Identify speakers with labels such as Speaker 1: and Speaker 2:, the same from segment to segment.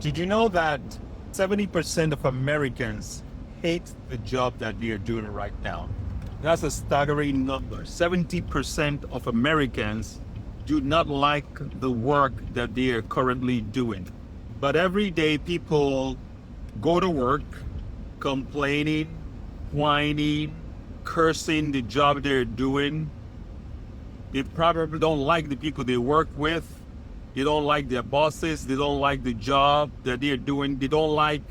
Speaker 1: Did you know that 70% of Americans hate the job that they are doing right now? That's a staggering number. 70% of Americans do not like the work that they are currently doing. But every day people go to work complaining, whining, cursing the job they're doing. They probably don't like the people they work with. They don't like their bosses. They don't like the job that they're doing. They don't like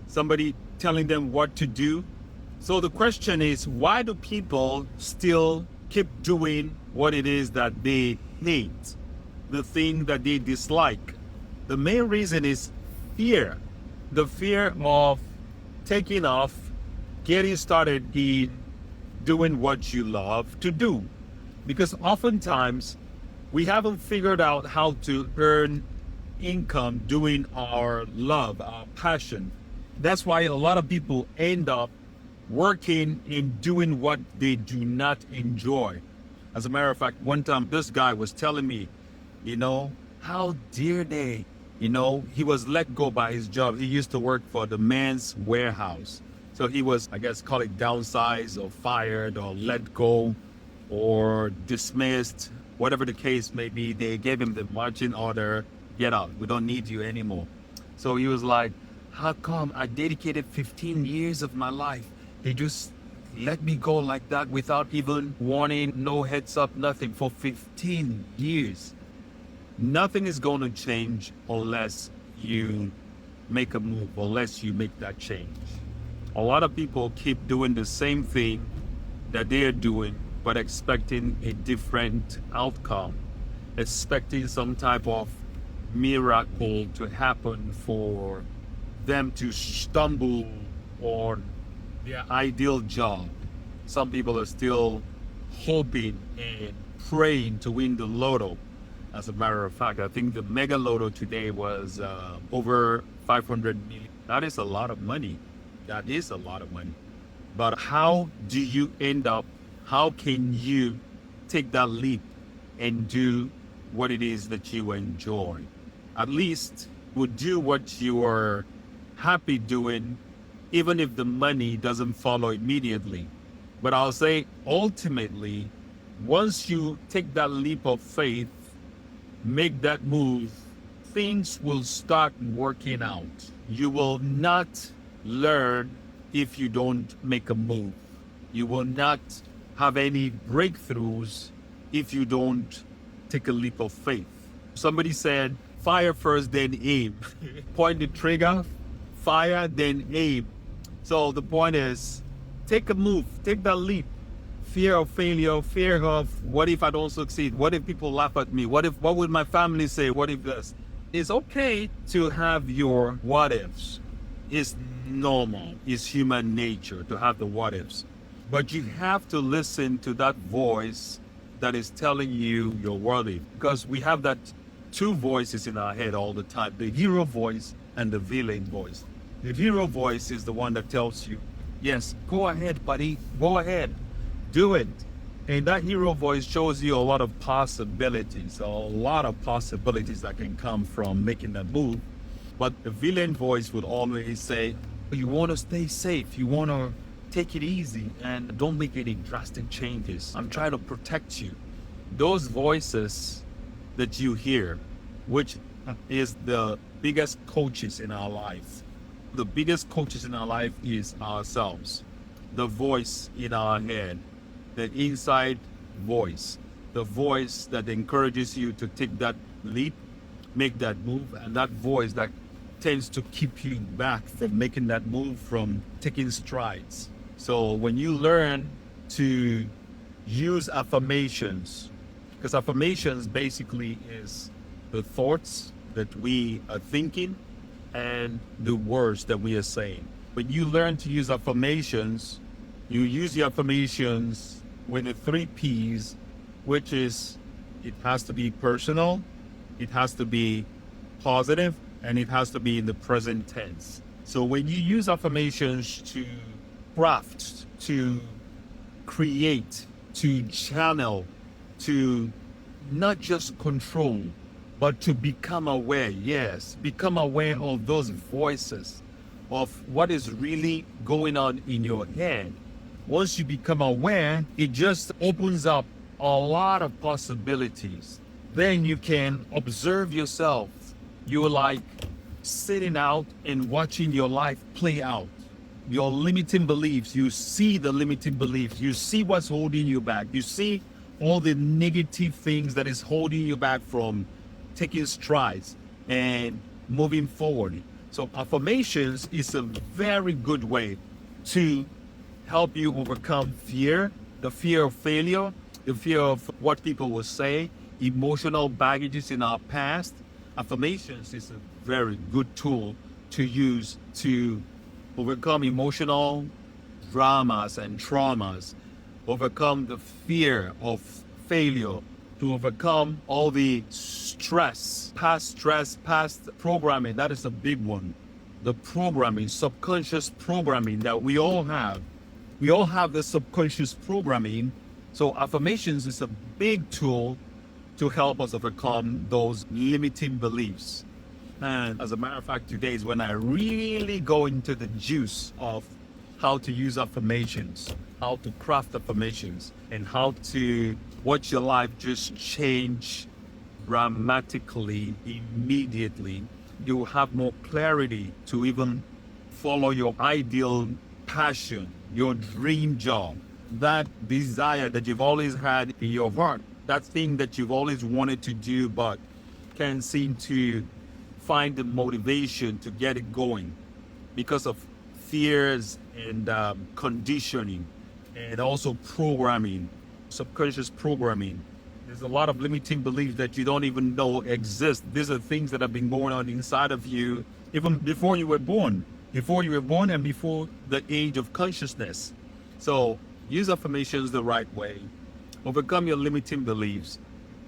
Speaker 1: somebody telling them what to do. So the question is, why do people still keep doing what it is that they hate, the thing that they dislike? The main reason is fear. The fear of taking off, getting started in doing what you love to do. Because oftentimes we haven't figured out how to earn income doing our love, our passion. That's why a lot of people end up working in doing what they do not enjoy. As a matter of fact, one time this guy was telling me, how dare they? He was let go by his job. He used to work for the men's warehouse. So he was, I guess, call it downsized or fired or let go or dismissed, whatever the case may be. They gave him the marching order, get out, we don't need you anymore. So he was like, how come I dedicated 15 years of my life? They just let me go like that without even warning, no heads up, nothing, for 15 years. Nothing is going to change unless you make a move, unless you make that change. A lot of people keep doing the same thing that they're doing, but expecting a different outcome, expecting some type of miracle to happen for them to stumble on their ideal job. Some people are still hoping and praying to win the lotto. As a matter of fact, I think the mega lotto today was over 500 million. That is a lot of money. That is a lot of money. But how do you end up? How can you take that leap and do what it is that you enjoy? At least would do what you are happy doing, even if the money doesn't follow immediately. But I'll say ultimately, once you take that leap of faith, make that move, things will start working out. You will not learn if you don't make a move. You will not have any breakthroughs if you don't take a leap of faith. Somebody said, fire first, then aim. Point the trigger, fire, then aim. So the point is, take a move, take that leap. Fear of failure, fear of what if I don't succeed? What if people laugh at me? What would my family say? What if this? It's okay to have your what ifs. It's normal. It's human nature to have the what ifs. But you have to listen to that voice that is telling you you're worthy. Because we have that two voices in our head all the time, the hero voice and the villain voice. The hero voice is the one that tells you, yes, go ahead, buddy, go ahead, do it. And that hero voice shows you a lot of possibilities that can come from making that move. But the villain voice would always say, you want to stay safe, you want to take it easy and don't make any drastic changes. I'm trying to protect you. Those voices that you hear, which is the biggest coaches in our life. The biggest coaches in our life is ourselves. The voice in our head, the inside voice, the voice that encourages you to take that leap, make that move, and that voice that tends to keep you back from making that move, from taking strides. So when you learn to use affirmations, because affirmations basically is the thoughts that we are thinking and the words that we are saying. When you learn to use affirmations, you use the affirmations with the 3 P's, which is it has to be personal, it has to be positive, and it has to be in the present tense. So when you use affirmations to craft, to create, to channel, to not just control, but to become aware, yes, become aware of those voices, of what is really going on in your head. Once you become aware, it just opens up a lot of possibilities. Then you can observe yourself. You're like sitting out and watching your life play out. Your limiting beliefs, you see the limiting beliefs, you see what's holding you back, you see all the negative things that is holding you back from taking strides and moving forward. So affirmations is a very good way to help you overcome fear, the fear of failure, the fear of what people will say, emotional baggages in our past. Affirmations is a very good tool to use to overcome emotional dramas and traumas, overcome the fear of failure, to overcome all the stress, past programming. That is a big one. The programming, subconscious programming that we all have. We all have the subconscious programming. So affirmations is a big tool to help us overcome those limiting beliefs. And as a matter of fact, today is when I really go into the juice of how to use affirmations, how to craft affirmations, and how to watch your life just change dramatically, immediately. You will have more clarity to even follow your ideal passion, your dream job, that desire that you've always had in your heart, that thing that you've always wanted to do but can't seem to find the motivation to get it going because of fears and conditioning and also programming, subconscious programming. There's a lot of limiting beliefs that you don't even know exist. These are things that have been going on inside of you even before you were born, and before the age of consciousness. So use affirmations the right way, overcome your limiting beliefs,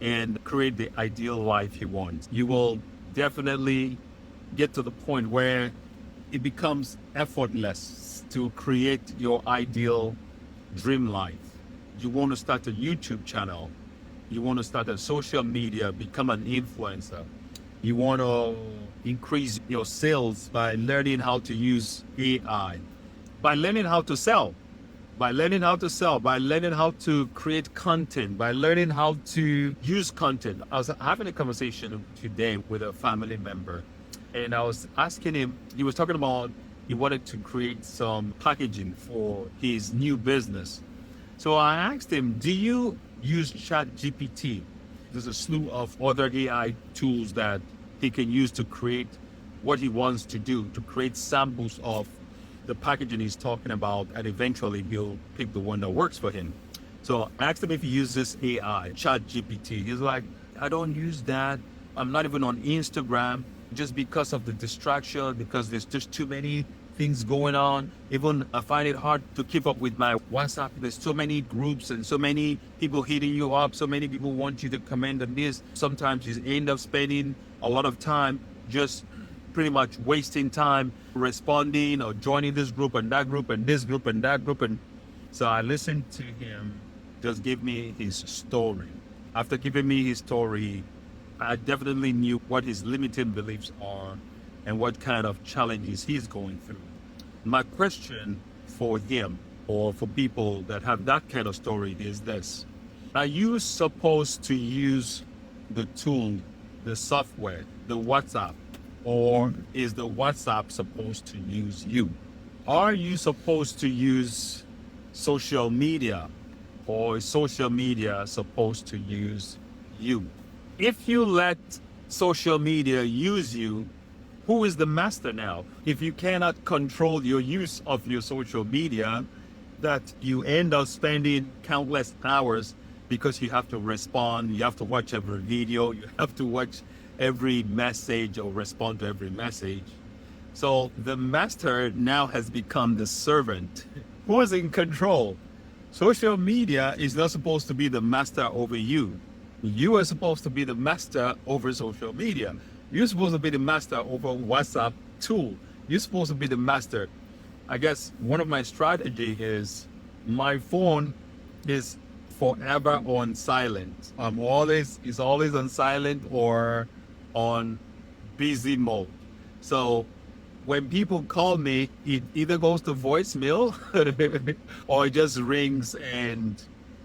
Speaker 1: and create the ideal life you want. You will definitely get to the point where it becomes effortless to create your ideal dream life. You want to start a YouTube channel. You want to start a social media, become an influencer. You want to increase your sales by learning how to use AI, by learning how to sell, by learning how to create content, by learning how to use content. I was having a conversation today with a family member, and I was asking him, he was talking about he wanted to create some packaging for his new business. So I asked him, do you use ChatGPT? There's a slew of other AI tools that he can use to create what he wants to do, to create samples of the packaging he's talking about, and eventually he'll pick the one that works for him. So I asked him if he uses AI, ChatGPT. He's like, I don't use that. I'm not even on Instagram just because of the distraction, because there's just too many things going on. Even I find it hard to keep up with my WhatsApp. There's so many groups and so many people hitting you up. So many people want you to comment on this. Sometimes you end up spending a lot of time just pretty much wasting time responding or joining this group and that group and this group and that group. And so I listened to him just give me his story. After giving me his story, I definitely knew what his limiting beliefs are and what kind of challenges he's going through. My question for him or for people that have that kind of story is this: are you supposed to use the tool, the software, the WhatsApp, or is the WhatsApp supposed to use you? Are you supposed to use social media, or is social media supposed to use you? If you let social media use you, who is the master now? If you cannot control your use of your social media, that you end up spending countless hours because you have to respond, you have to watch every video, you have to watch every message or respond to every message. So the master now has become the servant. Who is in control? Social media is not supposed to be the master over you. You are supposed to be the master over social media. You're supposed to be the master over WhatsApp tool. You're supposed to be the master. I guess one of my strategy is my phone is forever on silent. It's always on silent, or on busy mode. So when people call me, it either goes to voicemail or it just rings, and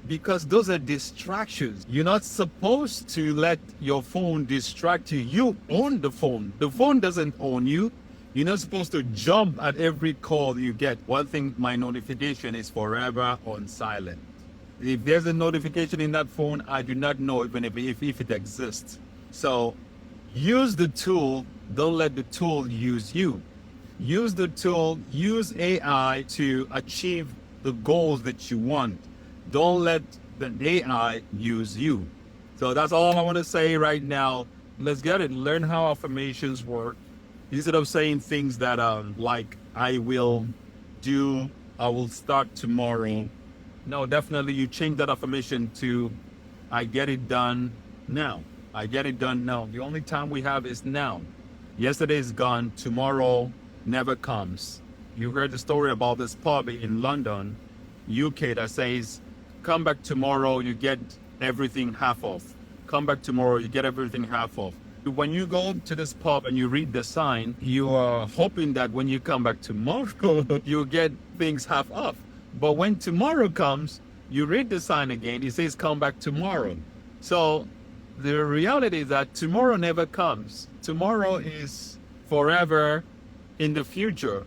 Speaker 1: because those are distractions. You're not supposed to let your phone distract you. You own the phone. The phone doesn't own you. You're not supposed to jump at every call you get. One thing, my notification is forever on silent. If there's a notification in that phone, I do not know even if it exists. So use the tool. Don't let the tool use you. Use the tool, use AI to achieve the goals that you want. Don't let the AI use you. So that's all I want to say right now. Let's get it. Learn how affirmations work. Instead of saying things that like I will do, I will start tomorrow. No, definitely you change that affirmation to I get it done now. I get it done now. The only time we have is now. Yesterday is gone. Tomorrow never comes. You heard the story about this pub in London, UK, that says, come back tomorrow, you get everything half off. Come back tomorrow, you get everything half off. When you go to this pub and you read the sign, you are hoping that when you come back tomorrow, you get things half off. But when tomorrow comes, you read the sign again, it says come back tomorrow. So the reality is that tomorrow never comes. Tomorrow is forever in the future.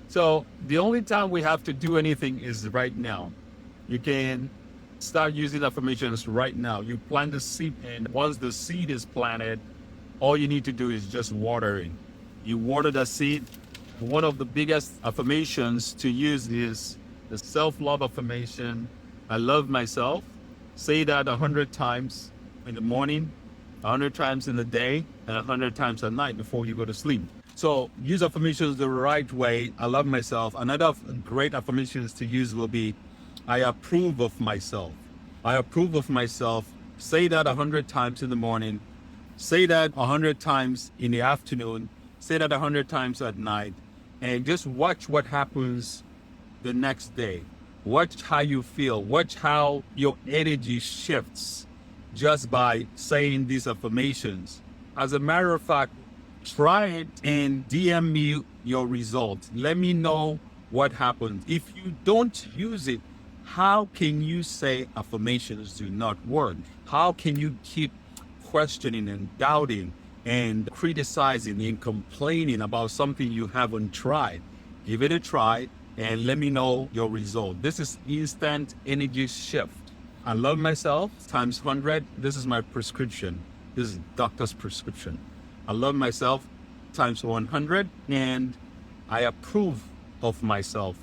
Speaker 1: So the only time we have to do anything is right now. You can start using affirmations right now. You plant the seed, and once the seed is planted, all you need to do is just watering. You water the seed. One of the biggest affirmations to use is the self-love affirmation. I love myself. Say that 100 times in the morning, 100 times in the day, and 100 times at night before you go to sleep. So use affirmations the right way. I love myself. Another great affirmations to use will be, I approve of myself. I approve of myself. Say that 100 times in the morning. Say that 100 times in the afternoon. Say that 100 times at night. And just watch what happens the next day. Watch how you feel. Watch how your energy shifts just by saying these affirmations. As a matter of fact, try it and DM me your results. Let me know what happens. If you don't use it, how can you say affirmations do not work? How can you keep questioning and doubting and criticizing and complaining about something you haven't tried? Give it a try and let me know your result. This is instant energy shift. I love myself times 100. This is my prescription. This is doctor's prescription. I love myself times 100, and I approve of myself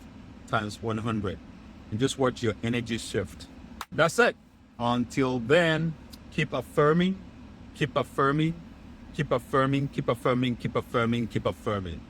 Speaker 1: times 100. And just watch your energy shift. That's it. Until then, keep affirming, keep affirming, keep affirming, keep affirming, keep affirming, keep affirming.